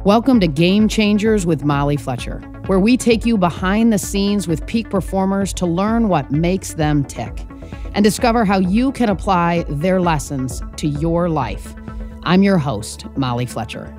Welcome to Game Changers with Molly Fletcher, where we take you behind the scenes with peak performers to learn what makes them tick and discover how you can apply their lessons to your life. I'm your host, Molly Fletcher.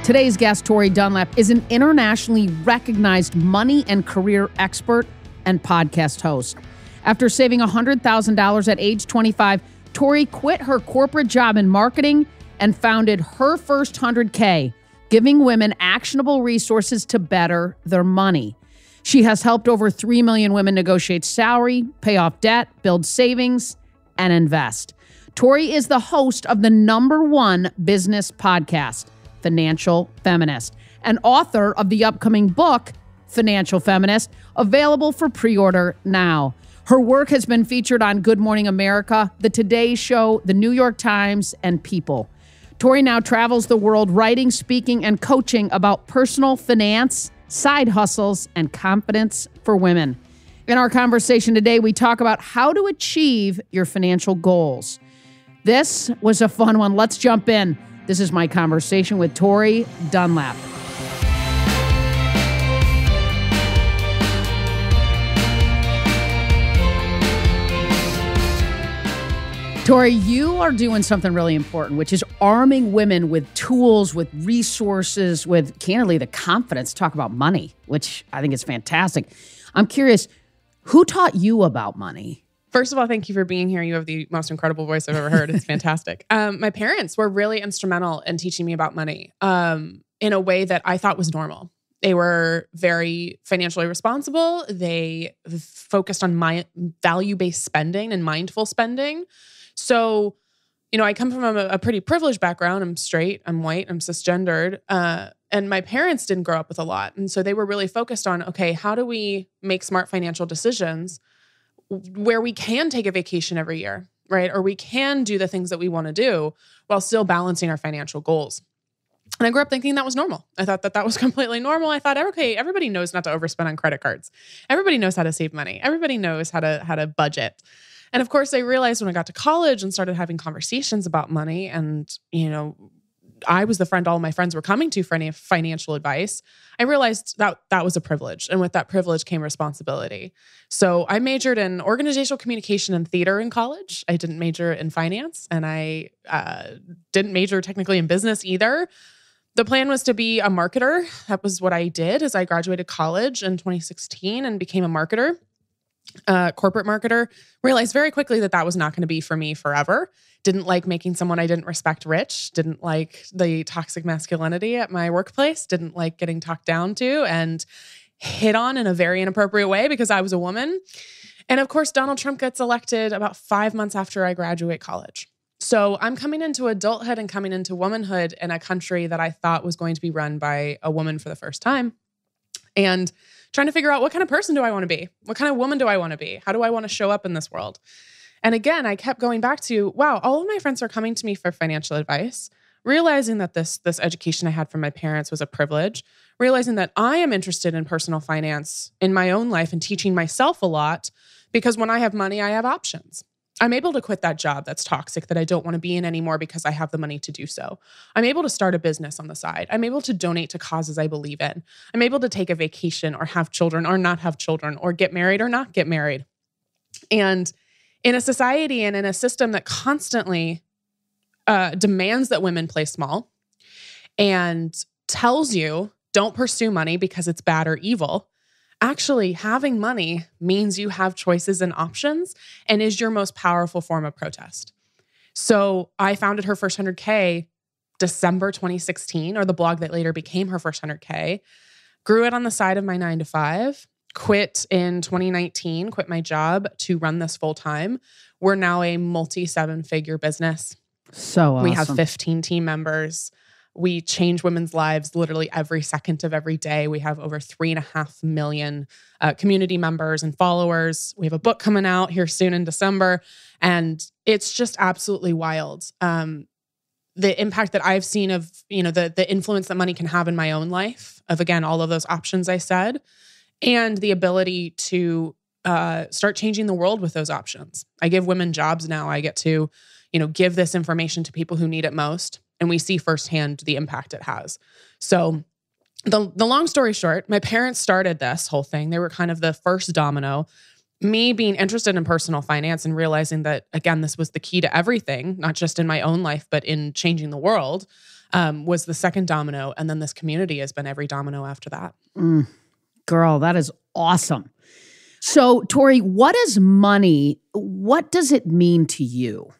Today's guest, Tori Dunlap, is an internationally recognized money and career expert and podcast host. After saving $100,000 at age 25, Tori quit her corporate job in marketing and founded her first 100K, giving women actionable resources to better their money. She has helped over 3 million women negotiate salary, pay off debt, build savings, and invest. Tori is the host of the #1 business podcast, Financial Feminist, and author of the upcoming book, Financial Feminist, available for pre-order now. Her work has been featured on Good Morning America, The Today Show, The New York Times, and People. Tori now travels the world writing, speaking, and coaching about personal finance, side hustles, and confidence for women. In our conversation today, we talk about how to achieve your financial goals. This was a fun one. Let's jump in. This is my conversation with Tori Dunlap. Tori, you are doing something really important, which is arming women with tools, with resources, with, candidly, the confidence to talk about money, which I think is fantastic. I'm curious, who taught you about money? First of all, thank you for being here. You have the most incredible voice I've ever heard. It's fantastic. My parents were really instrumental in teaching me about money in a way that I thought was normal. They were very financially responsible. They focused on value-based spending and mindful spending. So, I come from a pretty privileged background. I'm straight, I'm white, I'm cisgendered. And my parents didn't grow up with a lot. And so they were really focused on, okay, how do we make smart financial decisions where we can take a vacation every year, right? Or we can do the things that we want to do while still balancing our financial goals. And I grew up thinking that was normal. I thought that was completely normal. I thought, okay, everybody knows not to overspend on credit cards. Everybody knows how to save money. Everybody knows how to budget. And of course, I realized when I got to college and started having conversations about money and, I was the friend all my friends were coming to for any financial advice, I realized that was a privilege. And with that privilege came responsibility. So I majored in organizational communication and theater in college. I didn't major in finance, and I didn't major technically in business either. The plan was to be a marketer. That was what I did as I graduated college in 2016 and became a marketer. Corporate marketer. Realized very quickly that was not going to be for me forever. Didn't like making someone I didn't respect rich. Didn't like the toxic masculinity at my workplace. Didn't like getting talked down to and hit on in a very inappropriate way because I was a woman. And of course, Donald Trump gets elected about 5 months after I graduate college. So I'm coming into adulthood and coming into womanhood in a country that I thought was going to be run by a woman for the first time. And trying to figure out what kind of person do I want to be? What kind of woman do I want to be? How do I want to show up in this world? And again, I kept going back to, wow, all of my friends are coming to me for financial advice, realizing that this education I had from my parents was a privilege, realizing that I am interested in personal finance in my own life and teaching myself a lot because when I have money, I have options. I'm able to quit that job that's toxic that I don't want to be in anymore because I have the money to do so. I'm able to start a business on the side. I'm able to donate to causes I believe in. I'm able to take a vacation or have children or not have children or get married or not get married. And in a society and in a system that constantly demands that women play small and tells you don't pursue money because it's bad or evil, actually, having money means you have choices and options and is your most powerful form of protest. So I founded her first 100K December 2016, or the blog that later became her first 100K, grew it on the side of my 9-to-5, quit in 2019, quit my job to run this full time. We're now a multi-7-figure business. So awesome. We have 15 team members. We change women's lives literally every second of every day. We have over 3.5 million community members and followers. We have a book coming out here soon in December. And it's just absolutely wild. the impact that I've seen of, the influence that money can have in my own life, of, again, all of those options I said, and the ability to start changing the world with those options. I give women jobs now. I get to, give this information to people who need it most. And we see firsthand the impact it has. So the long story short, my parents started this whole thing. They were kind of the first domino. Me being interested in personal finance and realizing that, again, this was the key to everything, not just in my own life, but in changing the world, was the second domino. And then this community has been every domino after that. Girl, that is awesome. So, Tori, what does it mean to you?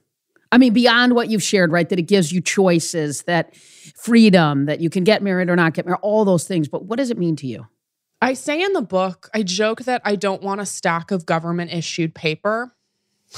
I mean, beyond what you've shared, right? That it gives you choices, that freedom, that you can get married or not get married, all those things. But what does it mean to you? I say in the book, I joke that I don't want a stack of government-issued paper.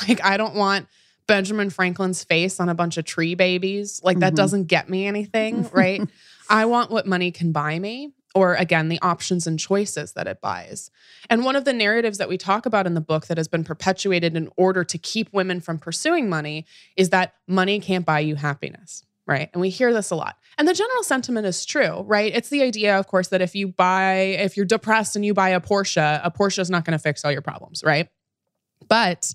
Like, I don't want Benjamin Franklin's face on a bunch of tree babies. Like, that doesn't get me anything, right? I want what money can buy me, or, again, the options and choices that it buys. And one of the narratives that we talk about in the book that has been perpetuated in order to keep women from pursuing money is that money can't buy you happiness, right? And we hear this a lot. And the general sentiment is true, right? It's the idea, of course, that if you're depressed and you buy a Porsche is not going to fix all your problems, right? But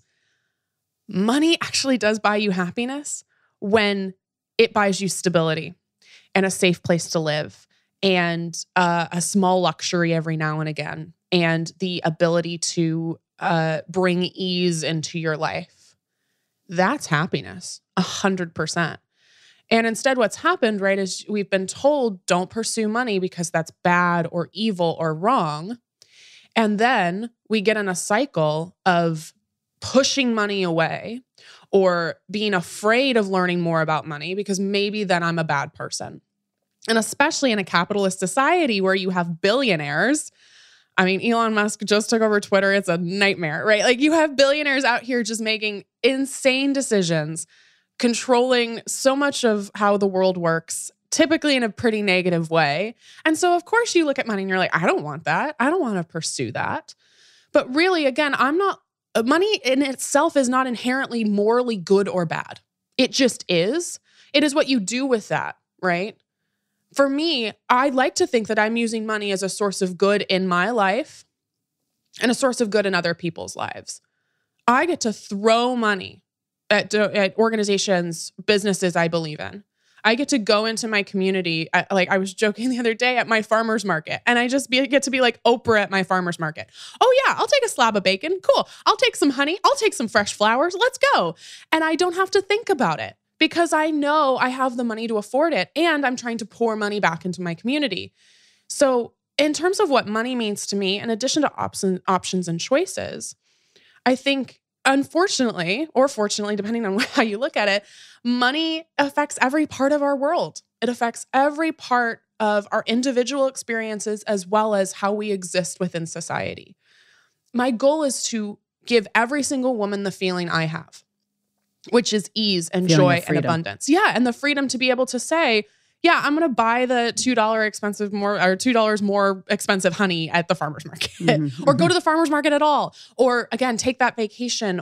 money actually does buy you happiness when it buys you stability and a safe place to live and a small luxury every now and again and the ability to bring ease into your life. That's happiness, 100%. And instead what's happened, right, is we've been told don't pursue money because that's bad or evil or wrong. And then we get in a cycle of pushing money away or being afraid of learning more about money because maybe then I'm a bad person. And especially in a capitalist society where you have billionaires. I mean, Elon Musk just took over Twitter. It's a nightmare, right? Like, you have billionaires out here just making insane decisions, controlling so much of how the world works, typically in a pretty negative way. And so, of course, you look at money and you're like, I don't want that. I don't want to pursue that. But really, again, money in itself is not inherently morally good or bad. It just is. It is what you do with that, right? For me, I like to think that I'm using money as a source of good in my life and a source of good in other people's lives. I get to throw money at organizations, businesses I believe in. I get to go into my community. I was joking the other day at my farmer's market, and I just get to be like Oprah at my farmer's market. Oh yeah, I'll take a slab of bacon. Cool. I'll take some honey. I'll take some fresh flowers. Let's go. And I don't have to think about it because I know I have the money to afford it, and I'm trying to pour money back into my community. So in terms of what money means to me, in addition to options and choices, I think, unfortunately, or fortunately, depending on how you look at it, money affects every part of our world. It affects every part of our individual experiences as well as how we exist within society. My goal is to give every single woman the feeling I have, which is ease and joy and abundance. Yeah, and the freedom to be able to say, yeah, I'm going to buy the $2 more expensive honey at the farmer's market, or go to the farmer's market at all, or again, take that vacation,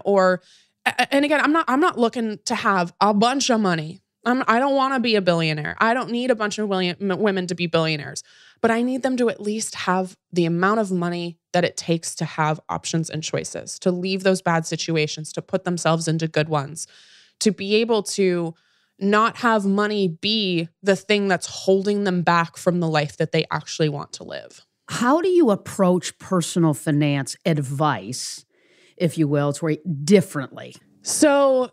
and again, I'm not looking to have a bunch of money. I don't want to be a billionaire. I don't need a bunch of women to be billionaires, but I need them to at least have the amount of money that it takes to have options and choices, to leave those bad situations, to put themselves into good ones, to be able to not have money be the thing that's holding them back from the life that they actually want to live. How do you approach personal finance advice, if you will, Tori, differently? So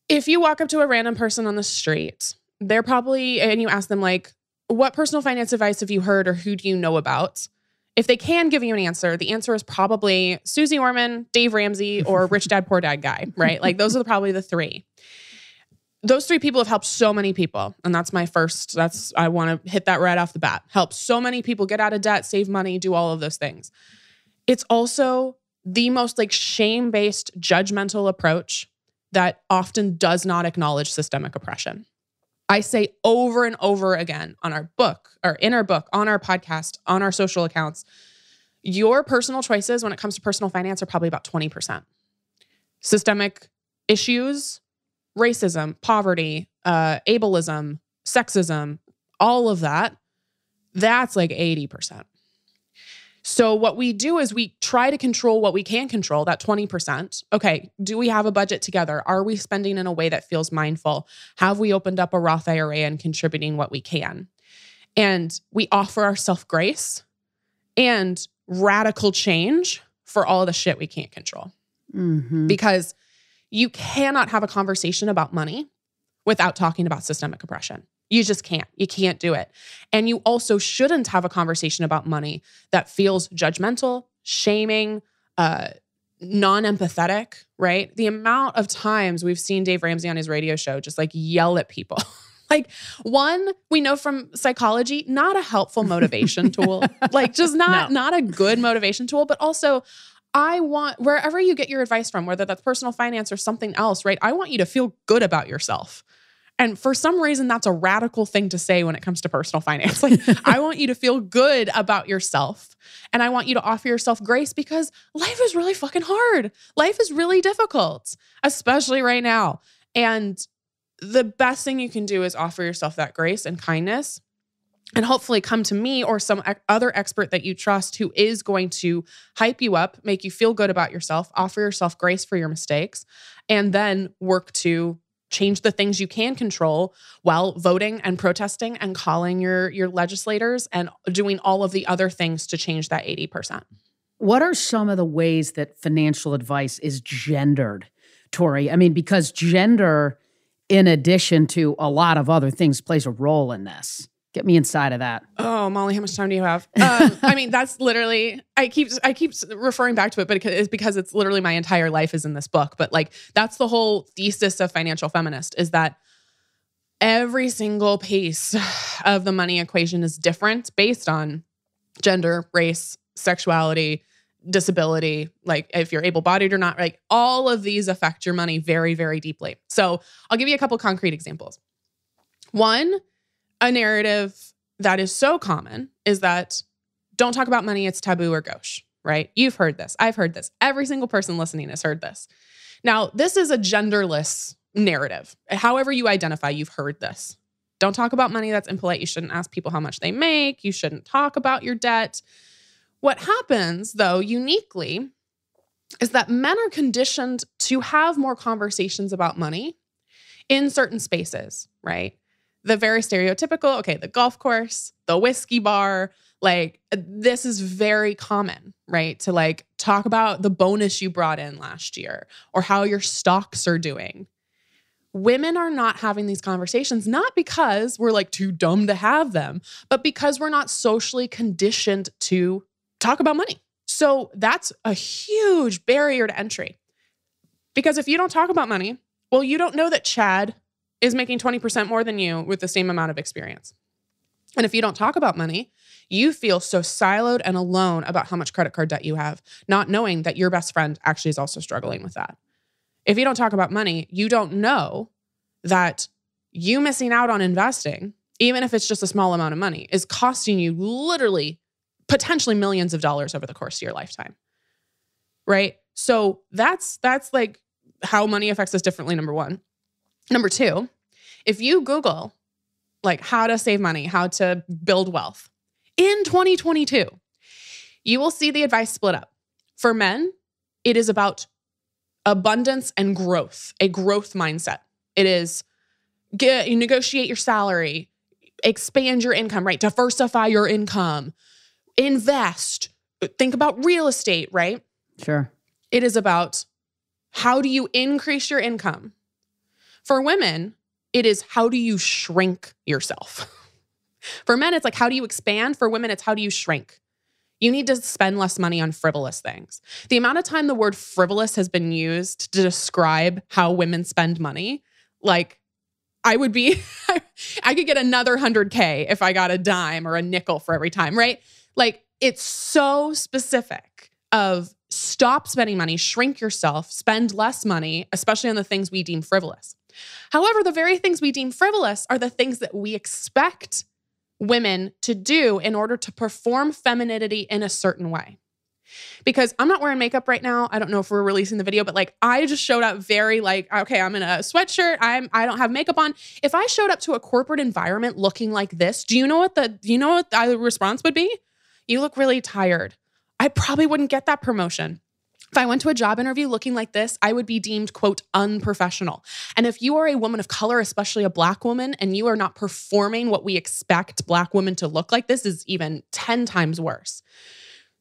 if you walk up to a random person on the street, they're probably, and you ask them like, what personal finance advice have you heard or who do you know about? If they can give you an answer, the answer is probably Susie Orman, Dave Ramsey, or Rich Dad, Poor Dad guy, right? Like those are probably the three. Those three people have helped so many people. And that's my first, I want to hit that right off the bat. Help so many people get out of debt, save money, do all of those things. It's also the most like shame-based, judgmental approach that often does not acknowledge systemic oppression. I say over and over again on our book, or in our book, on our podcast, on our social accounts, your personal choices when it comes to personal finance are probably about 20%. Systemic issues, racism, poverty, ableism, sexism, all of that, that's like 80%. So what we do is we try to control what we can control, that 20%. Okay, do we have a budget together? Are we spending in a way that feels mindful? Have we opened up a Roth IRA and contributing what we can? And we offer ourselves grace and radical change for all the shit we can't control. Mm-hmm. Because you cannot have a conversation about money without talking about systemic oppression. You just can't. You can't do it. And you also shouldn't have a conversation about money that feels judgmental, shaming, non-empathetic, right? The amount of times we've seen Dave Ramsey on his radio show just like yell at people. Like, one, we know from psychology, not a helpful motivation tool. Like, just not a good motivation tool, but also I want, wherever you get your advice from, whether that's personal finance or something else, right? I want you to feel good about yourself. And for some reason, that's a radical thing to say when it comes to personal finance. Like, I want you to feel good about yourself. And I want you to offer yourself grace because life is really fucking hard. Life is really difficult, especially right now. And the best thing you can do is offer yourself that grace and kindness, and hopefully come to me or some other expert that you trust who is going to hype you up, make you feel good about yourself, offer yourself grace for your mistakes, and then work to change the things you can control while voting and protesting and calling your legislators and doing all of the other things to change that 80%. What are some of the ways that financial advice is gendered, Tori? I mean, because gender, in addition to a lot of other things, plays a role in this. Get me inside of that. Oh, Molly, how much time do you have? I mean, that's literally, I keep referring back to it, but it's because it's literally my entire life is in this book. But like, that's the whole thesis of Financial Feminist, is that every single piece of the money equation is different based on gender, race, sexuality, disability, like if you're able-bodied or not, like all of these affect your money very, very deeply. So I'll give you a couple concrete examples. One, a narrative that is so common is that don't talk about money, it's taboo or gauche, right? You've heard this. I've heard this. Every single person listening has heard this. Now, this is a genderless narrative. However you identify, you've heard this. Don't talk about money, that's impolite. You shouldn't ask people how much they make. You shouldn't talk about your debt. What happens, though, uniquely, is that men are conditioned to have more conversations about money in certain spaces, right? The very stereotypical, okay, the golf course, the whiskey bar, like this is very common, right? To like talk about the bonus you brought in last year or how your stocks are doing. Women are not having these conversations, not because we're like too dumb to have them, but because we're not socially conditioned to talk about money. So that's a huge barrier to entry. Because if you don't talk about money, well, you don't know that Chad is making 20% more than you with the same amount of experience. And if you don't talk about money, you feel so siloed and alone about how much credit card debt you have, not knowing that your best friend actually is also struggling with that. If you don't talk about money, you don't know that you missing out on investing, even if it's just a small amount of money, is costing you literally potentially millions of dollars over the course of your lifetime. Right? So that's like how money affects us differently, number one. Number two, if you Google like how to save money, how to build wealth in 2022, you will see the advice split up. For men, it is about abundance and growth, a growth mindset. It is you negotiate your salary, expand your income, right? Diversify your income, invest, think about real estate, right? Sure. It is about how do you increase your income? For women, it is how do you shrink yourself? For men, it's like how do you expand? For women, it's how do you shrink? You need to spend less money on frivolous things. The amount of time the word frivolous has been used to describe how women spend money, like I could get another 100K if I got a dime or a nickel for every time, right? Like it's so specific of stop spending money, shrink yourself, spend less money, especially on the things we deem frivolous. However, the very things we deem frivolous are the things that we expect women to do in order to perform femininity in a certain way. Because I'm not wearing makeup right now. I don't know if we're releasing the video, but like I just showed up very like, okay, I'm in a sweatshirt. I don't have makeup on. If I showed up to a corporate environment looking like this, do you know what the response would be? You look really tired. I probably wouldn't get that promotion. If I went to a job interview looking like this, I would be deemed, quote, unprofessional. And if you are a woman of color, especially a Black woman, and you are not performing what we expect Black women to look like, this is even 10 times worse.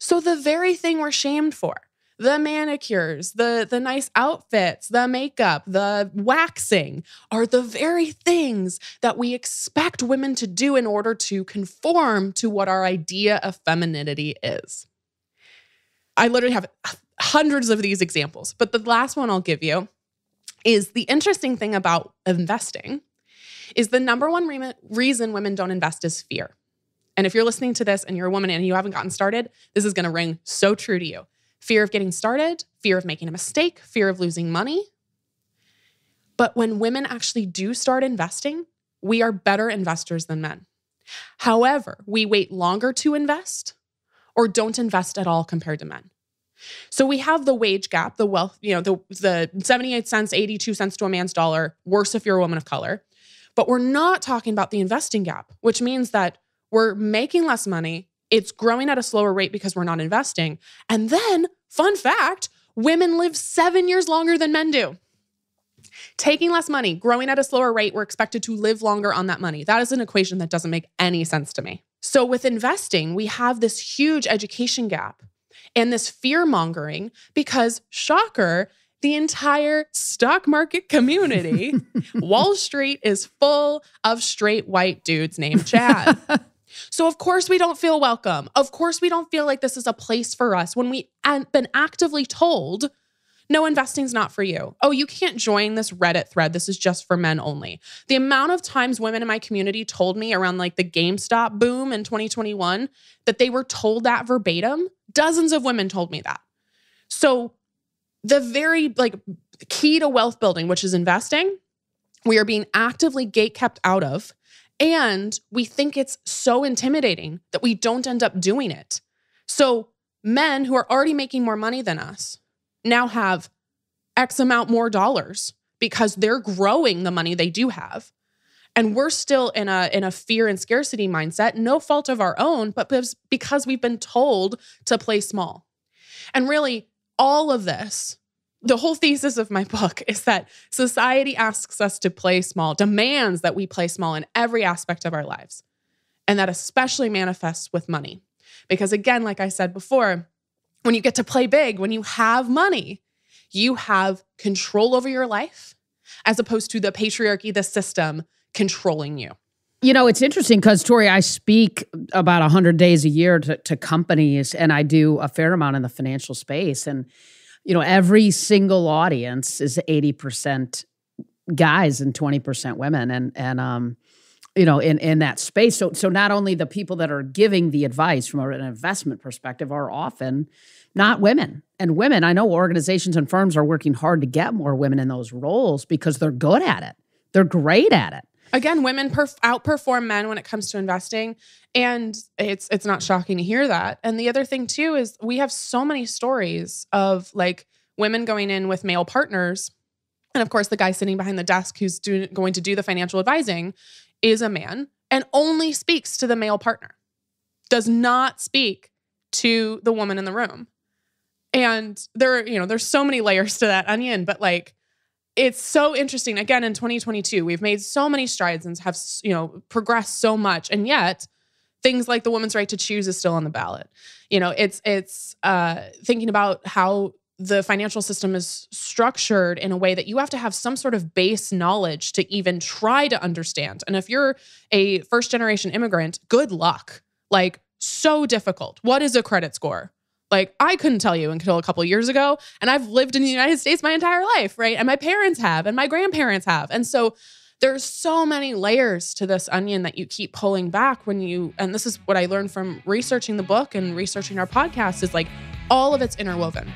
So the very thing we're shamed for, the manicures, the nice outfits, the makeup, the waxing, are the very things that we expect women to do in order to conform to what our idea of femininity is. I literally have hundreds of these examples, but the last one I'll give you is the interesting thing about investing is the number one reason women don't invest is fear. And if you're listening to this and you're a woman and you haven't gotten started, this is going to ring so true to you. Fear of getting started, fear of making a mistake, fear of losing money. But when women actually do start investing, we are better investors than men. However, we wait longer to invest or don't invest at all compared to men. So we have the wage gap, the wealth, the 78 cents, 82 cents to a man's dollar, worse if you're a woman of color. But we're not talking about the investing gap, which means that we're making less money. It's growing at a slower rate because we're not investing. And then, fun fact, women live 7 years longer than men do. Taking less money, growing at a slower rate, we're expected to live longer on that money. That is an equation that doesn't make any sense to me. So with investing, we have this huge education gap and this fear mongering because, shocker, the entire stock market community, Wall Street is full of straight white dudes named Chad. So of course we don't feel welcome. Of course we don't feel like this is a place for us when we have been actively told, no, investing's not for you. Oh, you can't join this Reddit thread. This is just for men only. The amount of times women in my community told me around like the GameStop boom in 2021 that they were told that verbatim, dozens of women told me that. So the very like key to wealth building, which is investing, we are being actively gatekept out of. And we think it's so intimidating that we don't end up doing it. So men who are already making more money than us now have X amount more dollars because they're growing the money they do have. And we're still in a fear and scarcity mindset, no fault of our own, but because we've been told to play small. And really, all of this, the whole thesis of my book is that society asks us to play small, demands that we play small in every aspect of our lives. And that especially manifests with money. Because again, like I said before, when you get to play big, when you have money, you have control over your life as opposed to the patriarchy, the system controlling you. You know, it's interesting because, Tori, I speak about 100 days a year to companies, and I do a fair amount in the financial space. And, you know, every single audience is 80% guys and 20% women. And you know, in that space. So not only the people that are giving the advice from an investment perspective are often not women. And women, I know organizations and firms are working hard to get more women in those roles because they're good at it. They're great at it. Again, women outperform men when it comes to investing. And it's not shocking to hear that. And the other thing too is we have so many stories of like women going in with male partners. And of course, the guy sitting behind the desk who's going to do the financial advising is a man and only speaks to the male partner, does not speak to the woman in the room. And there's so many layers to that onion, but like, it's so interesting. Again, in 2022, we've made so many strides and have, progressed so much. And yet things like the woman's right to choose is still on the ballot. You know, it's thinking about how the financial system is structured in a way that you have to have some sort of base knowledge to even try to understand. And if you're a first-generation immigrant, good luck. Like, so difficult. What is a credit score? Like, I couldn't tell you until a couple of years ago, and I've lived in the United States my entire life, right? And my parents have, and my grandparents have. And so there's so many layers to this onion that you keep pulling back and this is what I learned from researching the book and researching our podcast, is like all of it's interwoven.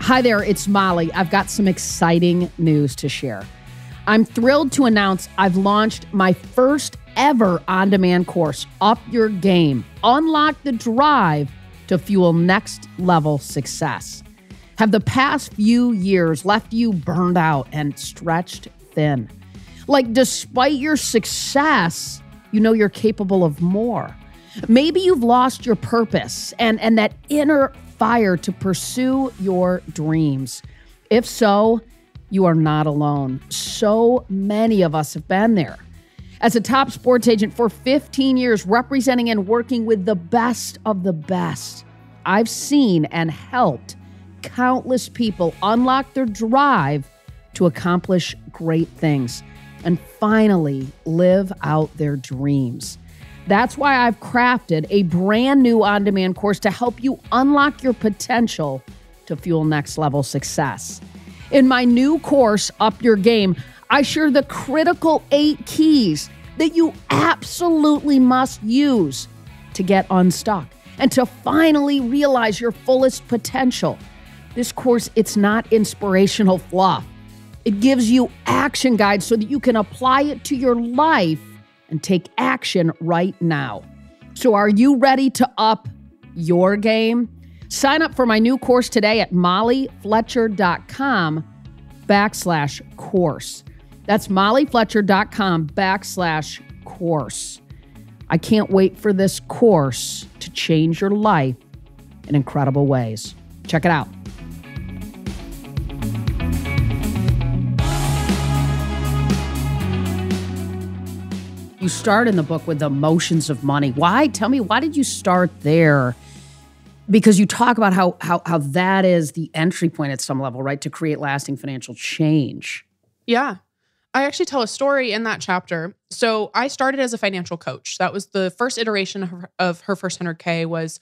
Hi there, it's Molly. I've got some exciting news to share. I'm thrilled to announce I've launched my first ever on-demand course, Up Your Game. Unlock the drive to fuel next level success. Have the past few years left you burned out and stretched thin? Like, despite your success, you know you're capable of more. Maybe you've lost your purpose and that inner fire to pursue your dreams. If so, you are not alone. So many of us have been there. As a top sports agent for 15 years, representing and working with the best of the best, I've seen and helped countless people unlock their drive to accomplish great things and finally live out their dreams. That's why I've crafted a brand new on-demand course to help you unlock your potential to fuel next level success. In my new course, Up Your Game, I share the critical 8 keys that you absolutely must use to get unstuck and to finally realize your fullest potential. This course, it's not inspirational fluff. It gives you action guides so that you can apply it to your life and take action right now. So are you ready to up your game? Sign up for my new course today at mollyfletcher.com/course. That's mollyfletcher.com/course. I can't wait for this course to change your life in incredible ways. Check it out. You start in the book with the emotions of money. Why? Tell me, why did you start there? Because you talk about how that is the entry point at some level, right, to create lasting financial change. Yeah. I actually tell a story in that chapter. So I started as a financial coach. That was the first iteration of her first 100K was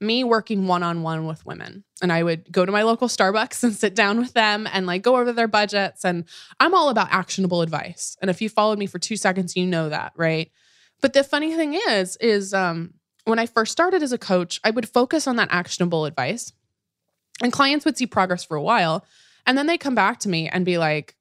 me working one-on-one with women. And I would go to my local Starbucks and sit down with them and like go over their budgets. And I'm all about actionable advice. And if you followed me for 2 seconds, you know that, right? But the funny thing is when I first started as a coach, I would focus on that actionable advice and clients would see progress for a while. And then they come back to me and be like,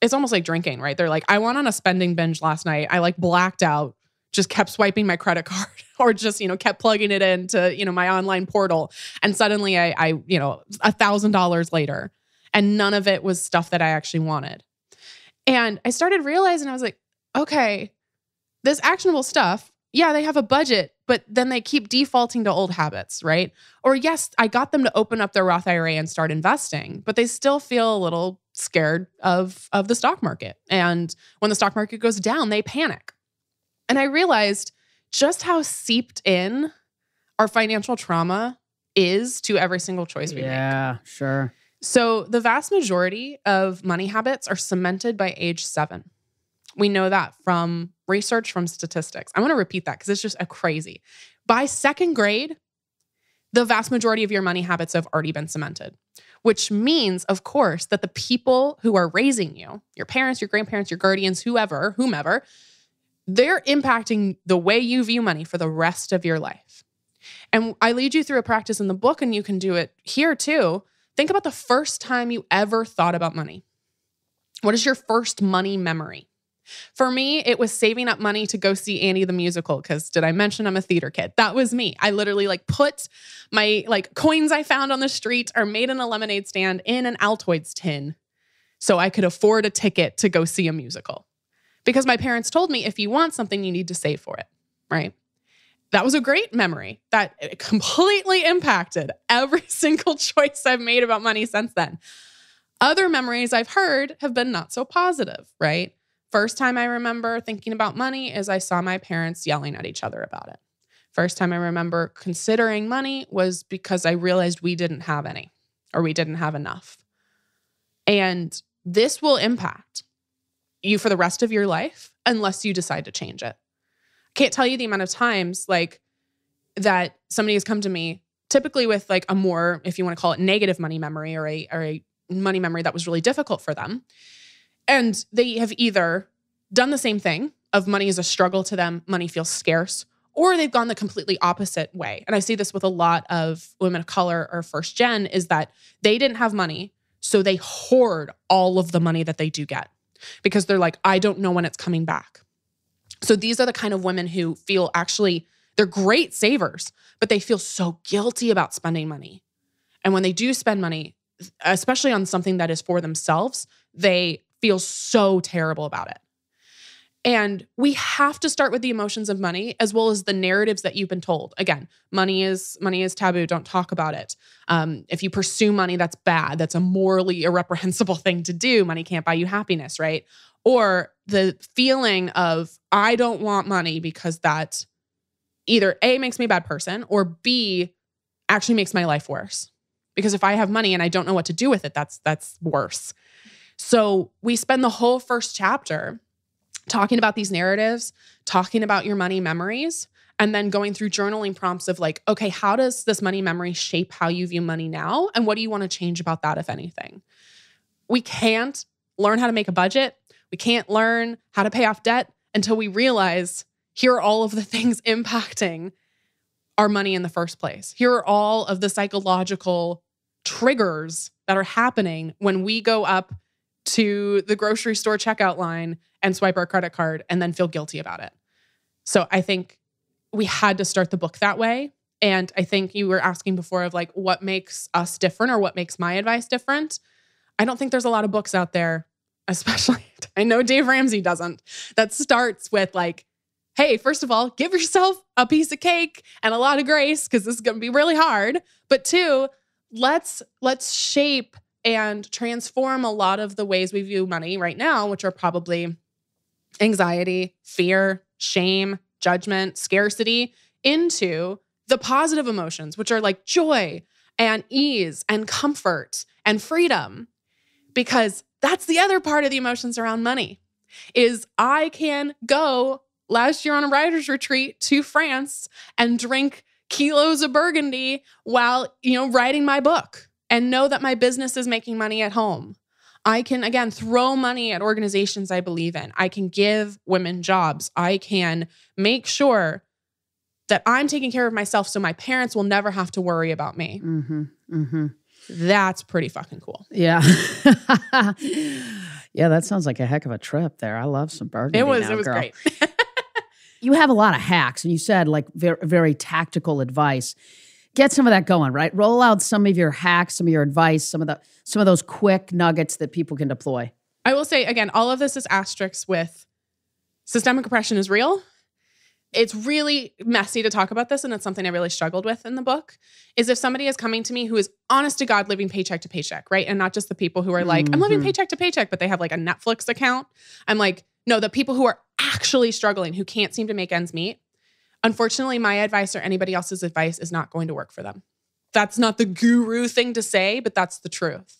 it's almost like drinking, right? They're like, I went on a spending binge last night. I like blacked out, just kept swiping my credit card or just, kept plugging it into, my online portal. And suddenly I $1,000 later, and none of it was stuff that I actually wanted. And I started realizing, I was like, okay, this actionable stuff, yeah, they have a budget, but then they keep defaulting to old habits, right? Or yes, I got them to open up their Roth IRA and start investing, but they still feel a little scared of the stock market. And when the stock market goes down, they panic. And I realized just how seeped in our financial trauma is to every single choice we make. Yeah, sure. So the vast majority of money habits are cemented by age 7. We know that from research, from statistics. I want to repeat that because it's just crazy. By 2nd grade, the vast majority of your money habits have already been cemented, which means, of course, that the people who are raising you, your parents, your grandparents, your guardians, whomever, they're impacting the way you view money for the rest of your life. And I lead you through a practice in the book, and you can do it here too. Think about the first time you ever thought about money. What is your first money memory? For me, it was saving up money to go see Annie the musical, because did I mention I'm a theater kid? That was me. I literally put my coins I found on the street or made in a lemonade stand in an Altoids tin so I could afford a ticket to go see a musical. Because my parents told me, if you want something, you need to save for it, right? That was a great memory that completely impacted every single choice I've made about money since then. Other memories I've heard have been not so positive, right? First time I remember thinking about money is I saw my parents yelling at each other about it. First time I remember considering money was because I realized we didn't have any, or we didn't have enough. And this will impact you for the rest of your life unless you decide to change it. I can't tell you the amount of times that somebody has come to me, typically with a more, if you want to call it, negative money memory, or a money memory that was really difficult for them. And they have either done the same thing of money is a struggle to them, money feels scarce, or they've gone the completely opposite way. And I see this with a lot of women of color or first gen, is that they didn't have money, so they hoard all of the money that they do get. because they're like, I don't know when it's coming back. So these are the kind of women who feel actually, they're great savers, but they feel so guilty about spending money. And when they do spend money, especially on something that is for themselves, they feel so terrible about it. And we have to start with the emotions of money as well as the narratives that you've been told. Again, money is taboo. Don't talk about it. If you pursue money, that's bad. That's a morally irreprehensible thing to do. Money can't buy you happiness, right? Or the feeling of, I don't want money because that either A, makes me a bad person, or B, actually makes my life worse. Because if I have money and I don't know what to do with it, that's worse. So we spend the whole first chapter talking about these narratives, talking about your money memories, and then going through journaling prompts of like, okay, how does this money memory shape how you view money now? And what do you want to change about that, if anything? We can't learn how to make a budget. We can't learn how to pay off debt until we realize here are all of the things impacting our money in the first place. Here are all of the psychological triggers that are happening when we go up to the grocery store checkout line and swipe our credit card and then feel guilty about it. So I think we had to start the book that way. And I think you were asking before of like, what makes us different or what makes my advice different? I don't think there's a lot of books out there, especially, I know Dave Ramsey doesn't, that starts with like, hey, first of all, give yourself a piece of cake and a lot of grace because this is going to be really hard. But two, let's shape and transform a lot of the ways we view money right now, which are probably anxiety, fear, shame, judgment, scarcity, into the positive emotions, which are like joy and ease and comfort and freedom. Because that's the other part of the emotions around money, is I can go last year on a writer's retreat to France and drink kilos of Burgundy while, writing my book and know that my business is making money at home. I can, again, throw money at organizations I believe in. I can give women jobs. I can make sure that I'm taking care of myself so my parents will never have to worry about me. Mm-hmm, mm-hmm. That's pretty fucking cool. Yeah. Yeah, that sounds like a heck of a trip there. I love some Burgundy. It was girl. great. You have a lot of hacks, and you said like very, very tactical advice. Get some of that going, right? Roll out some of your hacks, some of your advice, some of those quick nuggets that people can deploy. I will say, again, all of this is asterisks with systemic oppression is real. It's really messy to talk about this, and it's something I really struggled with in the book, is if somebody is coming to me who is honest to God living paycheck to paycheck, right? And not just the people who are like, I'm living paycheck to paycheck, but they have like a Netflix account. I'm like, no, the people who are actually struggling, who can't seem to make ends meet. Unfortunately, my advice or anybody else's advice is not going to work for them. That's not the guru thing to say, but that's the truth.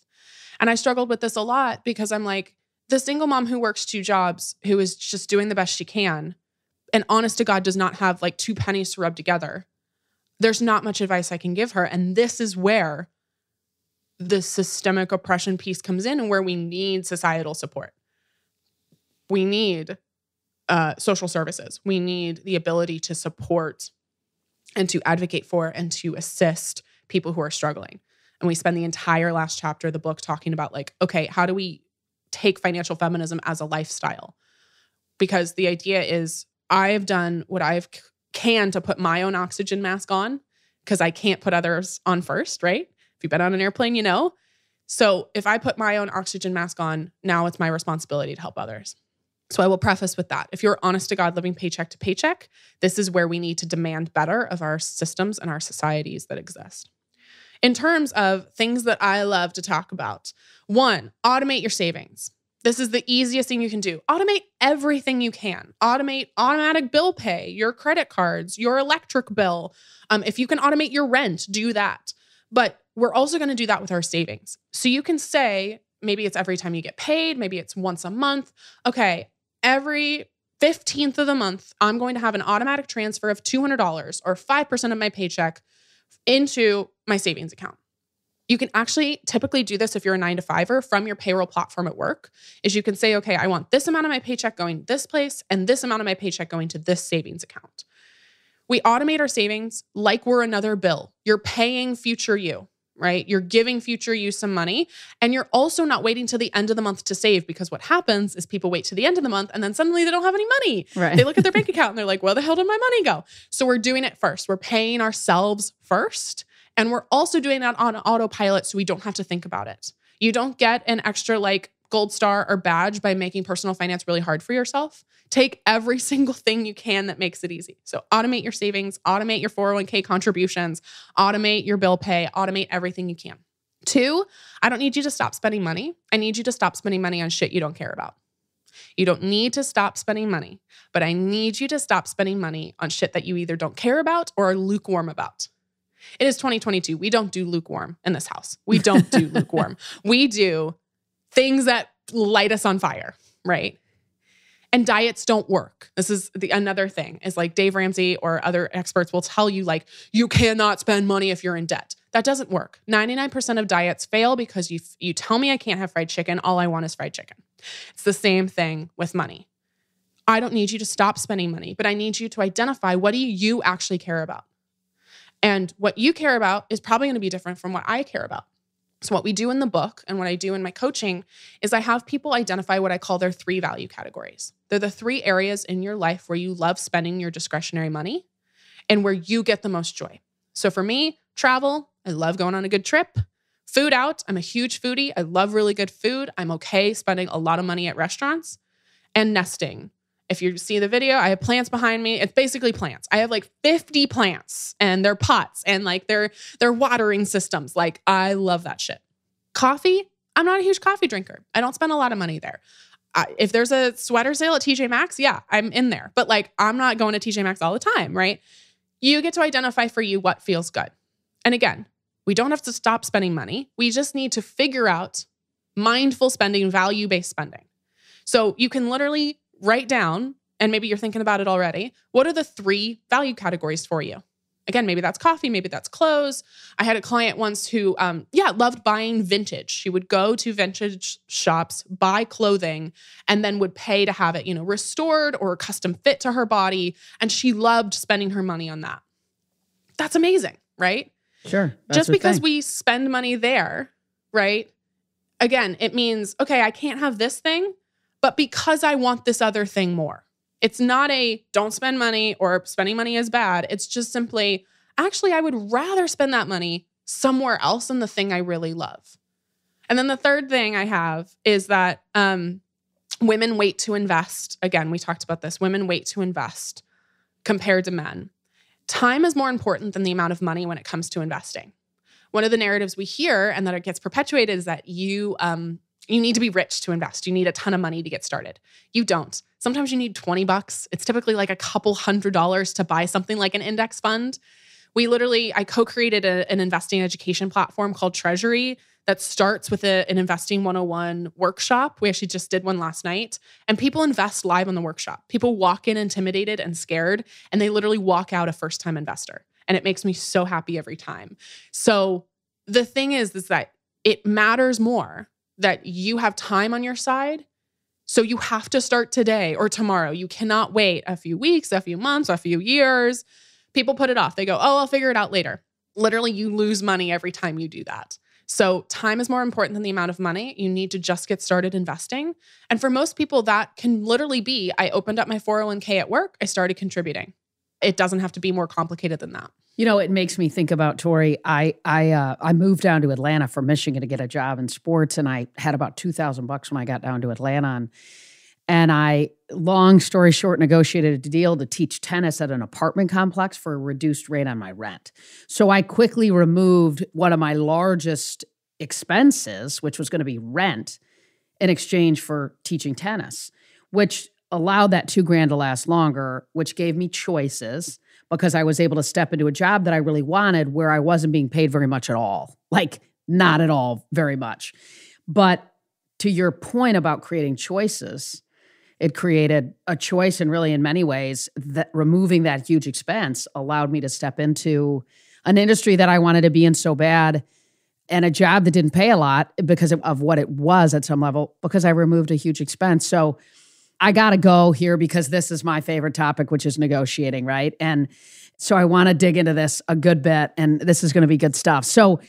And I struggled with this a lot because I'm like, the single mom who works 2 jobs, who is just doing the best she can, and honest to God does not have like 2 pennies to rub together, there's not much advice I can give her. And this is where the systemic oppression piece comes in and where we need societal support. We need social services. We need the ability to support and to advocate for and to assist people who are struggling. And we spend the entire last chapter of the book talking about like, okay, how do we take financial feminism as a lifestyle? Because the idea is I've done what I can to put my own oxygen mask on because I can't put others on first, right? If you've been on an airplane, you know. So if I put my own oxygen mask on, now it's my responsibility to help others. So I will preface with that. If you're honest to God living paycheck to paycheck, this is where we need to demand better of our systems and our societies that exist. In terms of things that I love to talk about, 1, automate your savings. This is the easiest thing you can do. Automate everything you can. Automate automatic bill pay, your credit cards, your electric bill. If you can automate your rent, do that. But we're also going to do that with our savings. So you can say, maybe it's every time you get paid, maybe it's once a month. Okay, every 15th of the month, I'm going to have an automatic transfer of $200 or 5% of my paycheck into my savings account. You can actually typically do this if you're a 9-to-5er from your payroll platform at work, is you can say, okay, I want this amount of my paycheck going this place and this amount of my paycheck going to this savings account. We automate our savings like we're another bill. You're paying future you. right? You're giving future you some money, and you're also not waiting till the end of the month to save, because what happens is people wait to the end of the month and then suddenly they don't have any money. Right. They look at their bank account and they're like, where the hell did my money go? So we're doing it first. We're paying ourselves first, and we're also doing that on autopilot so we don't have to think about it. You don't get an extra like gold star or badge by making personal finance really hard for yourself. Take every single thing you can that makes it easy. So automate your savings, automate your 401k contributions, automate your bill pay, automate everything you can. 2, I don't need you to stop spending money. I need you to stop spending money on shit you don't care about. You don't need to stop spending money, but I need you to stop spending money on shit that you either don't care about or are lukewarm about. It is 2022. We don't do lukewarm in this house. We don't do lukewarm. We do things that light us on fire, right? And diets don't work. This is another thing, is like Dave Ramsey or other experts will tell you like, you cannot spend money if you're in debt. That doesn't work. 99% of diets fail because you tell me I can't have fried chicken. All I want is fried chicken. It's the same thing with money. I don't need you to stop spending money, but I need you to identify, what do you actually care about? And what you care about is probably going to be different from what I care about. So what we do in the book and what I do in my coaching is I have people identify what I call their 3 value categories. They're the 3 areas in your life where you love spending your discretionary money and where you get the most joy. So for me, travel, I love going on a good trip. Food out, I'm a huge foodie. I love really good food. I'm okay spending a lot of money at restaurants. And nesting. If you see the video, I have plants behind me. It's basically plants. I have like 50 plants, and they're pots and like they're watering systems. Like, I love that shit. Coffee, I'm not a huge coffee drinker. I don't spend a lot of money there. If there's a sweater sale at TJ Maxx, yeah, I'm in there. But like, I'm not going to TJ Maxx all the time, right? You get to identify for you what feels good. And again, we don't have to stop spending money. We just need to figure out mindful spending, value-based spending. So you can literally write down, and maybe you're thinking about it already, what are the 3 value categories for you? Again, maybe that's coffee, maybe that's clothes. I had a client once who, loved buying vintage. She would go to vintage shops, buy clothing, and then would pay to have it, restored or custom fit to her body. And she loved spending her money on that. That's amazing, right? Sure. Just because we spend money there, right? Again, it means, okay, I can't have this thing, but because I want this other thing more. It's not a don't spend money or spending money is bad. It's just simply, actually, I would rather spend that money somewhere else than the thing I really love. And then the third thing I have is that women wait to invest. Again, we talked about this. Women wait to invest compared to men. Time is more important than the amount of money when it comes to investing. One of the narratives we hear and that it gets perpetuated is that you need to be rich to invest. You need a ton of money to get started. You don't. Sometimes you need $20. It's typically like a couple $100s to buy something like an index fund. I co-created an investing education platform called Treasury that starts with an Investing 101 workshop. We actually just did one last night. And people invest live on the workshop. People walk in intimidated and scared, and they literally walk out a first-time investor. And it makes me so happy every time. So the thing is that it matters more that you have time on your side. So you have to start today or tomorrow. You cannot wait a few weeks, a few months, a few years. People put it off. They go, oh, I'll figure it out later. Literally, you lose money every time you do that. So time is more important than the amount of money. You need to just get started investing. And for most people, that can literally be, I opened up my 401k at work. I started contributing. It doesn't have to be more complicated than that. It makes me think about, Tori, I moved down to Atlanta from Michigan to get a job in sports, and I had about $2,000 when I got down to Atlanta. And I, long story short, negotiated a deal to teach tennis at an apartment complex for a reduced rate on my rent. So I quickly removed one of my largest expenses, which was going to be rent, in exchange for teaching tennis, which allowed that $2,000 to last longer, which gave me choices because I was able to step into a job that I really wanted where I wasn't being paid very much at all. Like, not at all very much. But to your point about creating choices, it created a choice, and really in many ways that removing that huge expense allowed me to step into an industry that I wanted to be in so bad, and a job that didn't pay a lot because of what it was at some level, because I removed a huge expense. So I got to go here because this is my favorite topic, which is negotiating, right? And so I want to dig into this a good bit, and this is going to be good stuff. So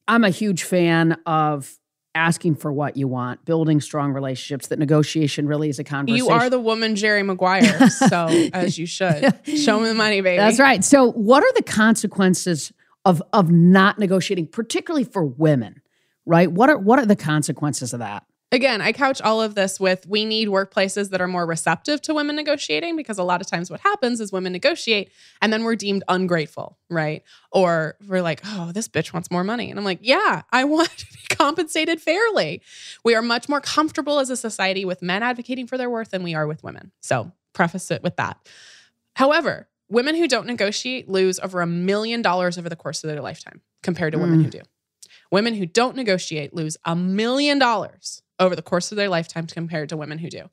I'm a huge fan of asking for what you want, building strong relationships, that negotiation really is a conversation. You are the woman Jerry Maguire, so as you should. Show me the money, baby. That's right. So what are the consequences of not negotiating, particularly for women, right? What are the consequences of that? Again, I couch all of this with we need workplaces that are more receptive to women negotiating, because a lot of times what happens is women negotiate and then we're deemed ungrateful, right? Or we're like, oh, this bitch wants more money. And I'm like, yeah, I want to be compensated fairly. We are much more comfortable as a society with men advocating for their worth than we are with women. So preface it with that. However, women who don't negotiate lose over $1 million over the course of their lifetime compared to women who do. Women who don't negotiate lose $1 million over the course of their lifetime compared to women who do.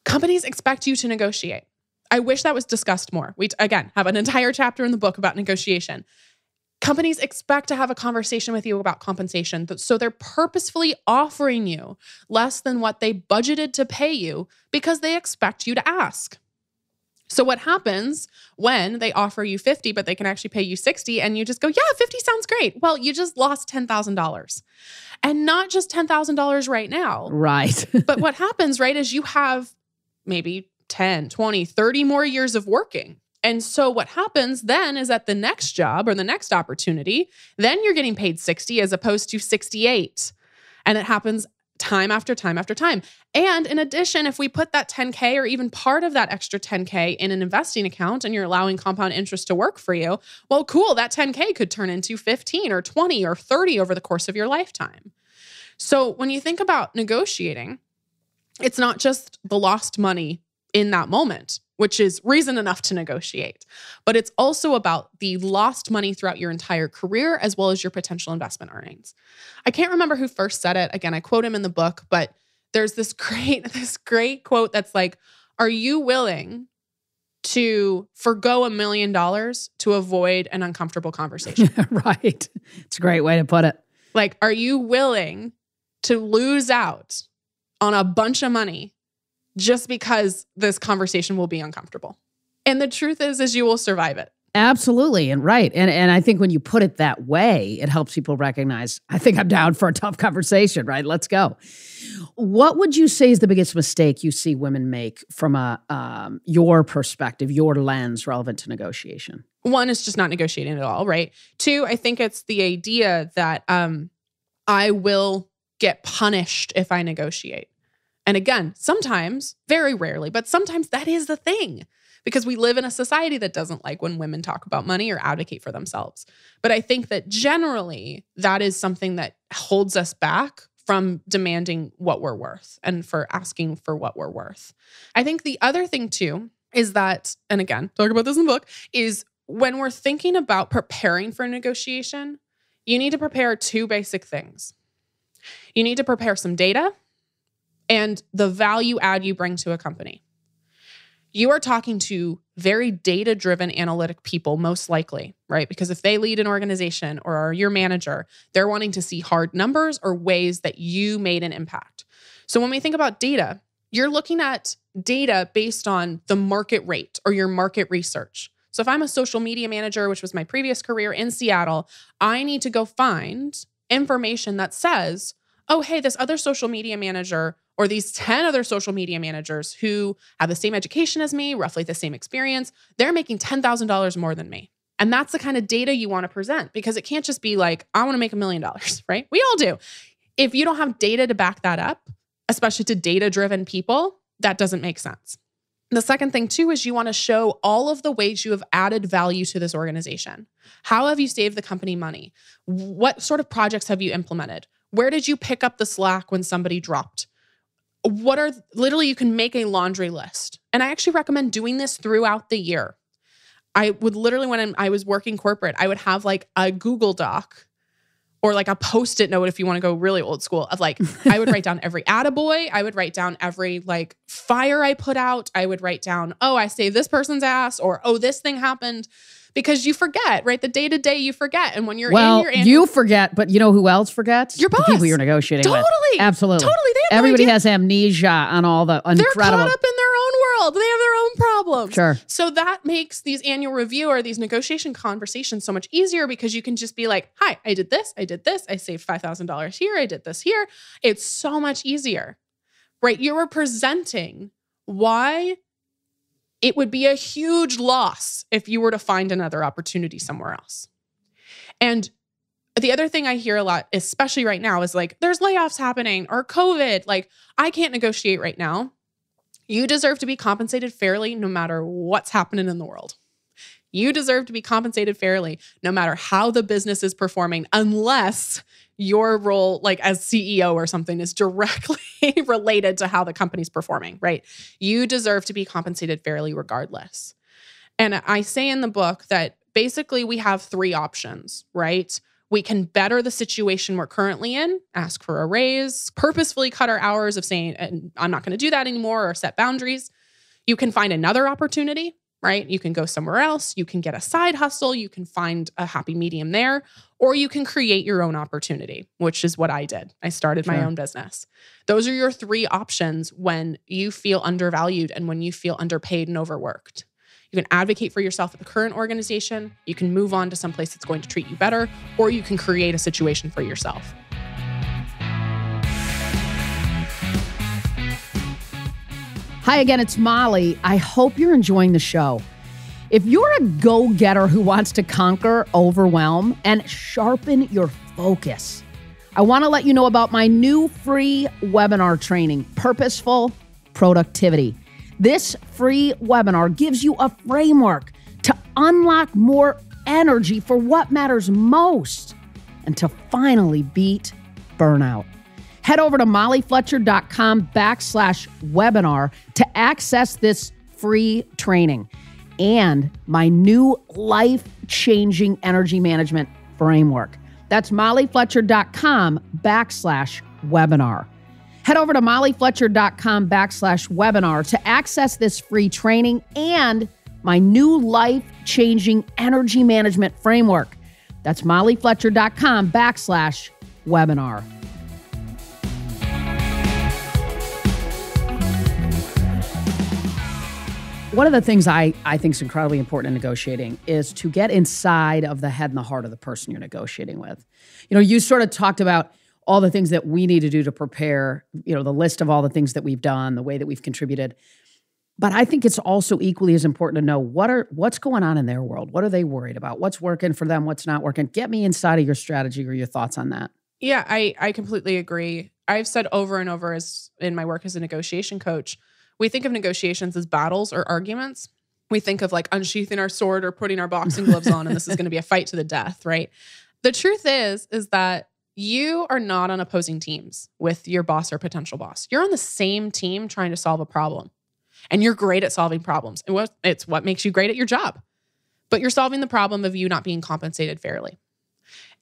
Companies expect you to negotiate. I wish that was discussed more. We, again, have an entire chapter in the book about negotiation. Companies expect to have a conversation with you about compensation. So they're purposefully offering you less than what they budgeted to pay you because they expect you to ask. So what happens when they offer you 50, but they can actually pay you 60 and you just go, yeah, 50 sounds great. Well, you just lost $10,000. And not just $10,000 right now. Right. But what happens, right, is you have maybe 10, 20, 30 more years of working. And so what happens then is at the next job or the next opportunity, then you're getting paid 60 as opposed to 68. And it happens time after time after time. And in addition, if we put that 10K or even part of that extra 10K in an investing account and you're allowing compound interest to work for you, well, cool, that 10K could turn into 15 or 20 or 30 over the course of your lifetime. So when you think about negotiating, it's not just the lost money in that moment, which is reason enough to negotiate, but it's also about the lost money throughout your entire career as well as your potential investment earnings. I can't remember who first said it. Again, I quote him in the book, but there's this great quote that's like, are you willing to forgo $1 million to avoid an uncomfortable conversation? Right. It's a great way to put it. Like, are you willing to lose out on a bunch of money just because this conversation will be uncomfortable? And the truth is you will survive it. Absolutely. And right. And I think when you put it that way, it helps people recognize, I think I'm down for a tough conversation, right? Let's go. What would you say is the biggest mistake you see women make from your perspective, your lens relevant to negotiation? One is just not negotiating at all, right? Two, I think it's the idea that I will get punished if I negotiate. And again, sometimes, very rarely, but sometimes that is the thing, because we live in a society that doesn't like when women talk about money or advocate for themselves. But I think that generally that is something that holds us back from demanding what we're worth and for asking for what we're worth. I think the other thing too is that, and again, talk about this in the book, is when we're thinking about preparing for a negotiation, you need to prepare two basic things. You need to prepare some data and the value add you bring to a company. You are talking to very data-driven analytic people, most likely, right? Because if they lead an organization or are your manager, they're wanting to see hard numbers or ways that you made an impact. So when we think about data, you're looking at data based on the market rate or your market research. So if I'm a social media manager, which was my previous career in Seattle, I need to go find information that says, oh, hey, this other social media manager or these 10 other social media managers who have the same education as me, roughly the same experience, they're making $10,000 more than me. And that's the kind of data you want to present, because it can't just be like, I want to make $1 million, right? We all do. If you don't have data to back that up, especially to data-driven people, that doesn't make sense. The second thing too is you want to show all of the ways you have added value to this organization. How have you saved the company money? What sort of projects have you implemented? Where did you pick up the slack when somebody dropped? Literally, you can make a laundry list. And I actually recommend doing this throughout the year. I would literally, when I was working corporate, I would have like a Google Doc or like a Post-it note, if you want to go really old school, of like, I would write down every attaboy. I would write down every like fire I put out. I would write down, oh, I saved this person's ass, or, oh, this thing happened. Because you forget, right? The day-to-day you forget. And when you're in your you forget, but you know who else forgets? Your boss. The people you're negotiating with. Absolutely. Everybody has amnesia on all the incredible. They're caught up in their own world. They have their own problems. Sure. So that makes these annual review or these negotiation conversations so much easier because you can just be like, hi, I did this. I saved $5,000 here. I did this here. It's so much easier, right? You were presenting why it would be a huge loss if you were to find another opportunity somewhere else. And the other thing I hear a lot, especially right now, is like, there's layoffs happening or COVID. Like, I can't negotiate right now. You deserve to be compensated fairly no matter what's happening in the world. You deserve to be compensated fairly no matter how the business is performing, unless your role, like as CEO or something, is directly related to how the company's performing, right? You deserve to be compensated fairly regardless. And I say in the book that basically we have three options, right? We can better the situation we're currently in, ask for a raise, purposefully cut our hours of saying, I'm not going to do that anymore, or set boundaries. You can find another opportunity, right? You can go somewhere else. You can get a side hustle. You can find a happy medium there, or you can create your own opportunity, which is what I did. I started my own business. Those are your three options when you feel undervalued and when you feel underpaid and overworked. You can advocate for yourself at the current organization. You can move on to some place that's going to treat you better, or you can create a situation for yourself. Hi again, it's Molly. I hope you're enjoying the show. If you're a go-getter who wants to conquer overwhelm and sharpen your focus, I want to let you know about my new free webinar training, Purposeful Productivity. This free webinar gives you a framework to unlock more energy for what matters most and to finally beat burnout. Head over to mollyfletcher.com/webinar to access this free training and my new life-changing energy management framework. That's mollyfletcher.com/webinar. Head over to mollyfletcher.com/webinar to access this free training and my new life-changing energy management framework. That's mollyfletcher.com/webinar. One of the things I think is incredibly important in negotiating is to get inside of the head and the heart of the person you're negotiating with. You know, you sort of talked about all the things that we need to do to prepare, you know, the list of all the things that we've done, the way that we've contributed. But I think it's also equally as important to know what's going on in their world. What are they worried about? What's working for them? What's not working? Get me inside of your strategy or your thoughts on that. Yeah, I completely agree. I've said over and over as in my work as a negotiation coach, we think of negotiations as battles or arguments. We think of like unsheathing our sword or putting our boxing gloves on, and this is going to be a fight to the death, right? The truth is that you are not on opposing teams with your boss or potential boss. You're on the same team trying to solve a problem. And you're great at solving problems. And it's what makes you great at your job. But you're solving the problem of you not being compensated fairly.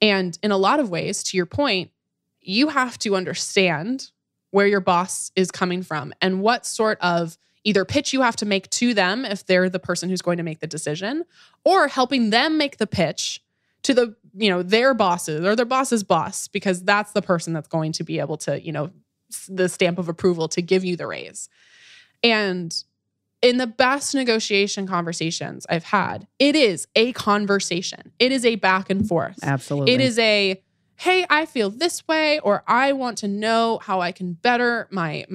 And in a lot of ways, to your point, you have to understand where your boss is coming from and what sort of either pitch you have to make to them if they're the person who's going to make the decision, or helping them make the pitch to the, you know, their bosses or their boss's boss, because that's the person that's going to be able to, you know, the stamp of approval to give you the raise. And in the best negotiation conversations I've had, it is a conversation. It is a back and forth. Absolutely. It is a, hey, I feel this way, or I want to know how I can better my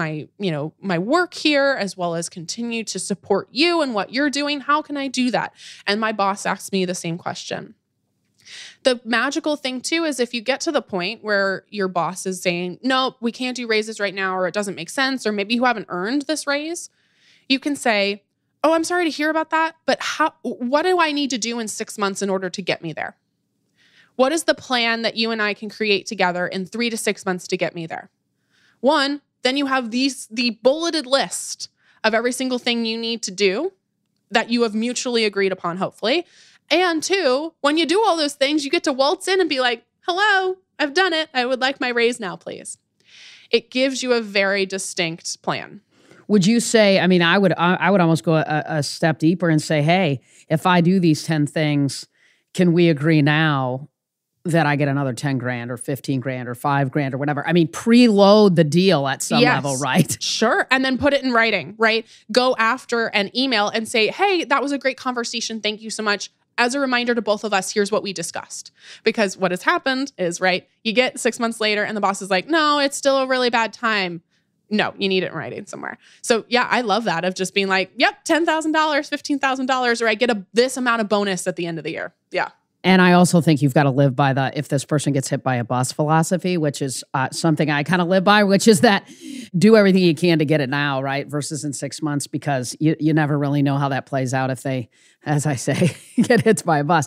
work here, as well as continue to support you and what you're doing. How can I do that? And my boss asks me the same question. The magical thing too is if you get to the point where your boss is saying, no, we can't do raises right now, or it doesn't make sense, or maybe you haven't earned this raise, you can say, oh, I'm sorry to hear about that, but what do I need to do in 6 months in order to get me there? What is the plan that you and I can create together in 3 to 6 months to get me there? One, then you have the bulleted list of every single thing you need to do that you have mutually agreed upon, hopefully. And two, when you do all those things, you get to waltz in and be like, hello, I've done it. I would like my raise now, please. It gives you a very distinct plan. Would you say, I mean, I would almost go a step deeper and say, hey, if I do these 10 things, can we agree now that I get another 10 grand or 15 grand or 5 grand or whatever. I mean, preload the deal at some level, right? Sure. And then put it in writing, right? Go after an email and say, hey, that was a great conversation. Thank you so much. As a reminder to both of us, here's what we discussed. Because what has happened is, right, you get 6 months later and the boss is like, no, it's still a really bad time. No, you need it in writing somewhere. So yeah, I love that of just being like, yep, $10,000, $15,000, or I get this amount of bonus at the end of the year. Yeah. And I also think you've got to live by the if this person gets hit by a bus philosophy, which is something I kind of live by, which is that do everything you can to get it now, right? Versus in 6 months, because you never really know how that plays out if they, as I say, get hit by a bus.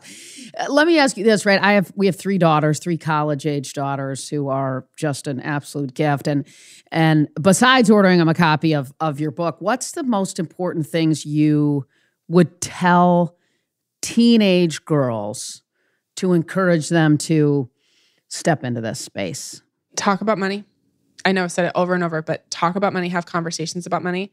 Let me ask you this, right? We have 3 daughters, 3 college-age daughters who are just an absolute gift. And besides ordering them a copy of your book, what's the most important things you would tell teenage girls to encourage them to step into this space? Talk about money. I know I've said it over and over, but talk about money, have conversations about money.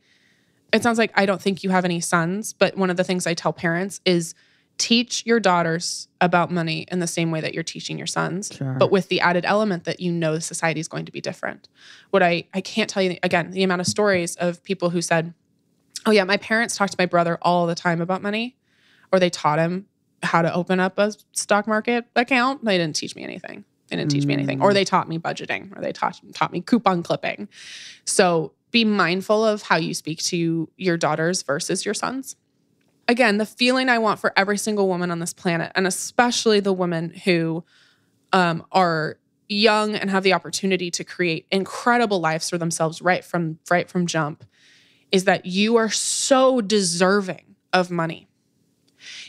It sounds like I don't think you have any sons, but one of the things I tell parents is teach your daughters about money in the same way that you're teaching your sons, sure, but with the added element that you know society is going to be different. What I can't tell you, again, the amount of stories of people who said, oh yeah, my parents talked to my brother all the time about money, or they taught him how to open up a stock market account. They didn't teach me anything. They didn't teach me anything. Or they taught me budgeting, or they taught me coupon clipping. So be mindful of how you speak to your daughters versus your sons. Again, the feeling I want for every single woman on this planet, and especially the women who are young and have the opportunity to create incredible lives for themselves right from jump, is that you are so deserving of money.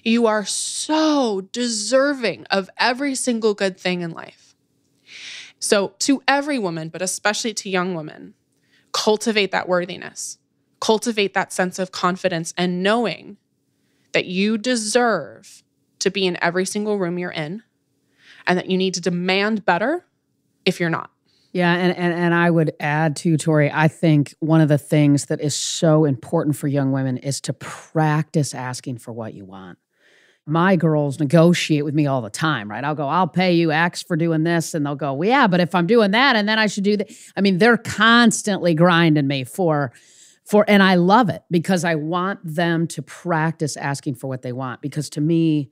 You are so deserving of every single good thing in life. So to every woman, but especially to young women, cultivate that worthiness. Cultivate that sense of confidence and knowing that you deserve to be in every single room you're in, and that you need to demand better if you're not. Yeah, and I would add too, Tori, I think one of the things that is so important for young women is to practice asking for what you want. My girls negotiate with me all the time, right? I'll go, I'll pay you X for doing this. And they'll go, well, yeah, but if I'm doing that and then I should do that. I mean, they're constantly grinding me for, and I love it because I want them to practice asking for what they want. Because to me,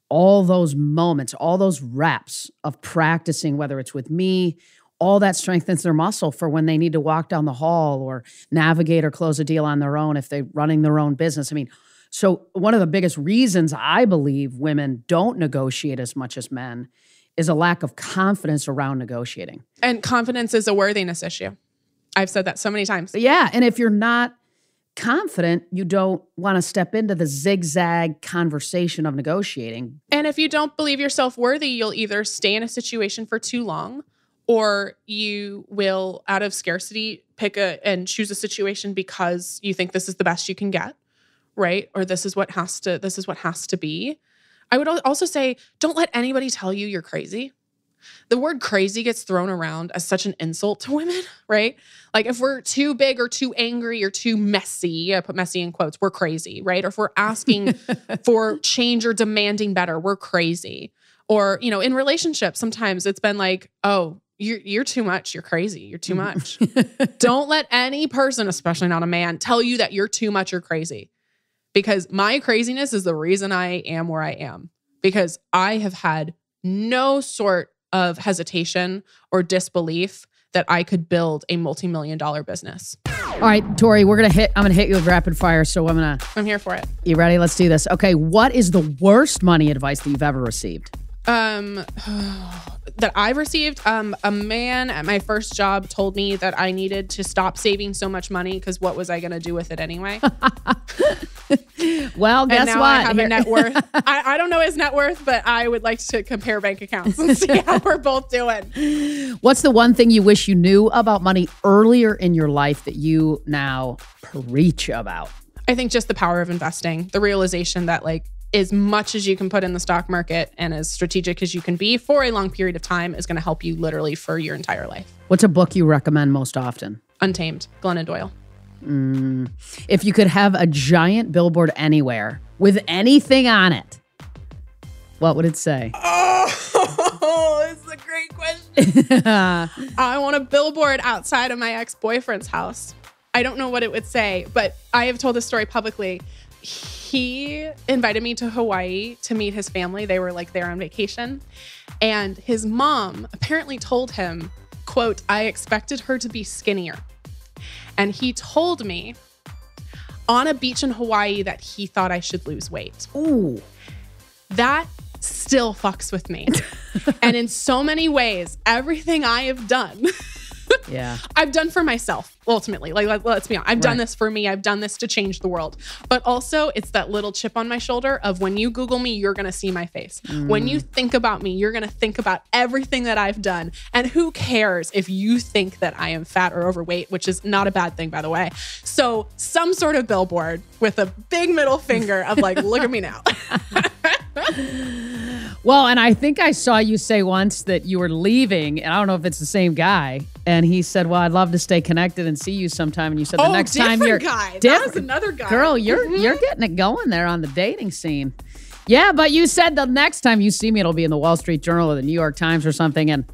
all those moments, all those reps of practicing, whether it's with me, all that strengthens their muscle for when they need to walk down the hall or navigate or close a deal on their own if they're running their own business. I mean, so one of the biggest reasons I believe women don't negotiate as much as men is a lack of confidence around negotiating. And confidence is a worthiness issue. I've said that so many times. Yeah, and if you're not confident, you don't want to step into the zigzag conversation of negotiating. And if you don't believe yourself worthy, you'll either stay in a situation for too long, or you will, out of scarcity, pick and choose a situation because you think this is the best you can get, right? Or this is what has to be. I would also say, don't let anybody tell you you're crazy. The word crazy gets thrown around as such an insult to women, right? Like if we're too big or too angry or too messy, I put messy in quotes, we're crazy, right? Or if we're asking for change or demanding better, we're crazy. Or, in relationships, sometimes it's been like, oh, you're too much. You're crazy. You're too much. Don't let any person, especially not a man, tell you that you're too much or crazy. Because my craziness is the reason I am where I am. Because I have had no sort of hesitation or disbelief that I could build a multi-million-dollar business. All right, Tori, I'm going to hit you with rapid fire. So I'm here for it. You ready? Let's do this. Okay. What is the worst money advice that you've ever received? That I received, a man at my first job told me that I needed to stop saving so much money because what was I going to do with it anyway? Well, guess what? I have a net worth. I don't know his net worth, but I would like to compare bank accounts and see how we're both doing. What's the one thing you wish you knew about money earlier in your life that you now preach about? I think just the power of investing, the realization that as much as you can put in the stock market and as strategic as you can be for a long period of time is going to help you literally for your entire life. What's a book you recommend most often? Untamed, Glennon Doyle. If you could have a giant billboard anywhere with anything on it, what would it say? Oh, I want a billboard outside of my ex-boyfriend's house. I don't know what it would say, but I have told this story publicly. He invited me to Hawaii to meet his family. They were like there on vacation. And his mom apparently told him, quote, I expected her to be skinnier. And he told me on a beach in Hawaii that he thought I should lose weight. Ooh. That still fucks with me. And in so many ways, everything I have done, I've done for myself, ultimately. Like, let's be honest. I've done this for me. I've done this to change the world. But also, it's that little chip on my shoulder of when you Google me, you're going to see my face. When you think about me, you're going to think about everything that I've done. And who cares if you think that I am fat or overweight, which is not a bad thing, by the way. So some sort of billboard with a big middle finger of like, look at me now. Well, and I think I saw you say once that you were leaving, and I don't know if it's the same guy. And he said, well, I'd love to stay connected and see you sometime. And you said the next time you're guy. That was another guy. Girl, you're getting it going there on the dating scene. Yeah, but you said the next time you see me, it'll be in the Wall Street Journal or the New York Times or something. And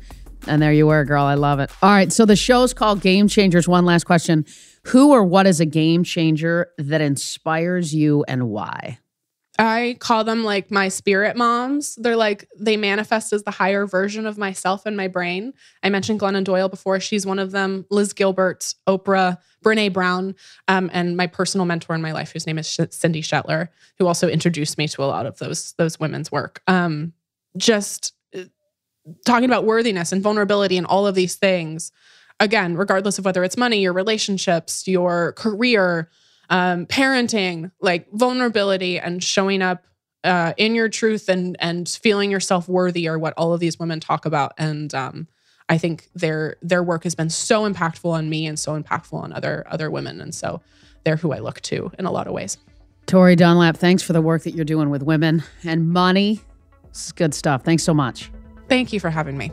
there you were, girl. I love it. All right, so the show's called Game Changers. One last question. Who or what is a game changer that inspires you and why? I call them like my spirit moms. They're like, they manifest as the higher version of myself in my brain. I mentioned Glennon Doyle before. She's one of them. Liz Gilbert, Oprah, Brene Brown, and my personal mentor in my life, whose name is Cindy Shetler, who also introduced me to a lot of those women's work. Just talking about worthiness and vulnerability and all of these things. Again, regardless of whether it's money, your relationships, your career, parenting, like vulnerability and showing up in your truth and feeling yourself worthy are what all of these women talk about. And I think their work has been so impactful on me and so impactful on other women. And so they're who I look to in a lot of ways. Tori Dunlap, thanks for the work that you're doing with women and money. This is good stuff. Thanks so much. Thank you for having me.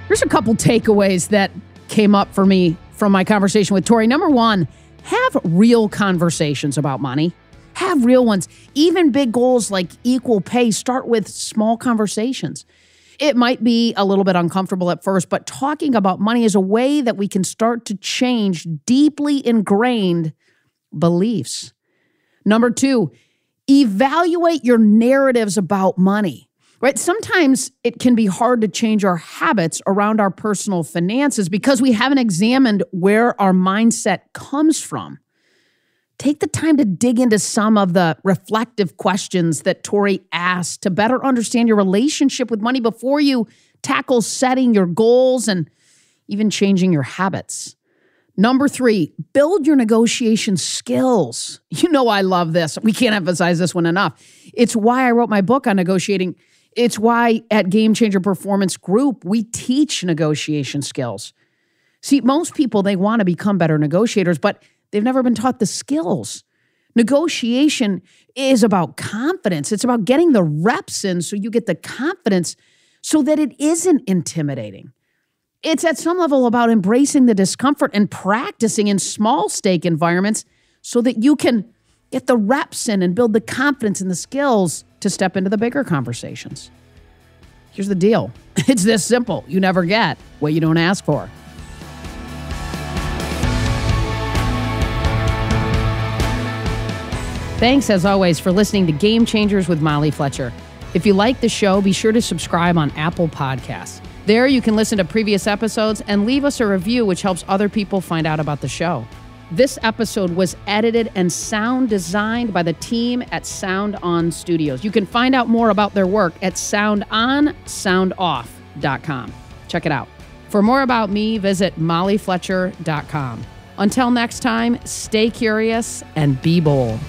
Here's a couple takeaways that came up for me from my conversation with Tori. Number one, have real conversations about money. Have real ones. Even big goals like equal pay start with small conversations. It might be a little bit uncomfortable at first, but talking about money is a way that we can start to change deeply ingrained beliefs. Number two, evaluate your narratives about money. Right? Sometimes it can be hard to change our habits around our personal finances because we haven't examined where our mindset comes from. Take the time to dig into some of the reflective questions that Tori asked to better understand your relationship with money before you tackle setting your goals and even changing your habits. Number three, build your negotiation skills. You know I love this. We can't emphasize this one enough. It's why I wrote my book on negotiating. It's why at Game Changer Performance Group, we teach negotiation skills. See, most people, they want to become better negotiators, but they've never been taught the skills. Negotiation is about confidence. It's about getting the reps in so you get the confidence so that it isn't intimidating. It's at some level about embracing the discomfort and practicing in small stake environments so that you can get the reps in and build the confidence and the skills to step into the bigger conversations. Here's the deal. It's this simple. You never get what you don't ask for. Thanks, as always, for listening to Game Changers with Molly Fletcher. If you like the show, be sure to subscribe on Apple Podcasts. There you can listen to previous episodes and leave us a review, which helps other people find out about the show. This episode was edited and sound designed by the team at Sound On Studios. You can find out more about their work at soundonsoundoff.com. Check it out. For more about me, visit mollyfletcher.com. Until next time, stay curious and be bold.